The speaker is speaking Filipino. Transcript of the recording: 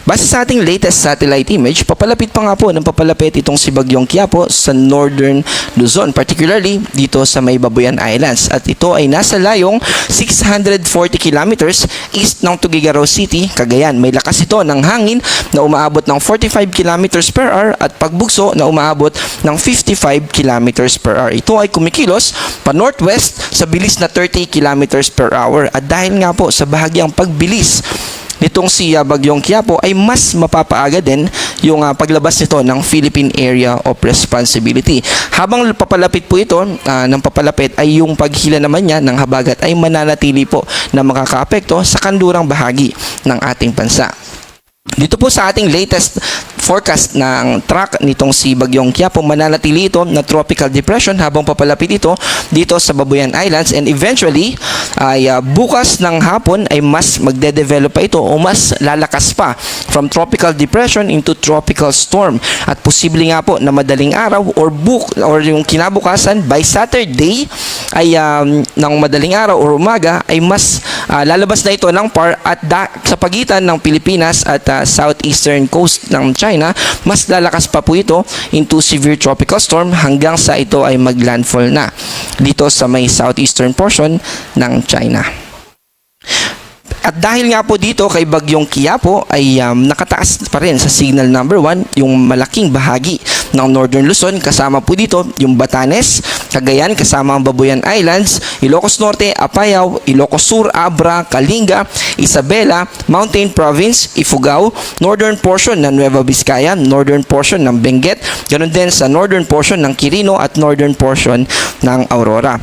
Base sa ating latest satellite image, papalapit pa nga po ng papalapit itong si Bagyong Quiapo sa northern Luzon, particularly dito sa may Babuyan Islands. At ito ay nasa layong 640 kilometers east ng Tuguegarao City, Cagayan. May lakas ito ng hangin na umaabot ng 45 kilometers per hour at pagbugso na umaabot ng 55 kilometers per hour. Ito ay kumikilos pa northwest sa bilis na 30 kilometers per hour. At dahil nga po sa bahagyang pagbilis nitong si Bagyong Quiapo ay mas mapapaaga din yung paglabas nito ng Philippine Area of Responsibility. Habang papalapit po ito ng papalapit ay yung paghila naman niya ng habagat ay mananatili po na makakaapekto sa kanlurang bahagi ng ating bansa. Dito po sa ating latest forecast ng track nitong si Bagyong Quiapo, mananatili ito na tropical depression habang papalapit ito dito sa Babuyan Islands, and eventually ay bukas ng hapon ay mas magde-develop pa ito o mas lalakas pa from tropical depression into tropical storm, at posible nga po na madaling araw or yung kinabukasan by Saturday ay ng madaling araw or umaga ay mas lalabas na ito ng sa pagitan ng Pilipinas at southeastern coast ng China. Mas lalakas pa po ito into severe tropical storm hanggang sa ito ay maglandfall na dito sa may southeastern portion ng China. At dahil nga po dito kay Bagyong Quiapo ay nakataas pa rin sa signal number 1 yung malaking bahagi ng Northern Luzon, kasama po dito yung Batanes, Cagayan, kasama ang Babuyan Islands, Ilocos Norte, Apayao, Ilocos Sur, Abra, Kalinga, Isabela, Mountain Province, Ifugao, northern portion ng Nueva Vizcaya, northern portion ng Benguet, ganoon din sa northern portion ng Quirino at northern portion ng Aurora.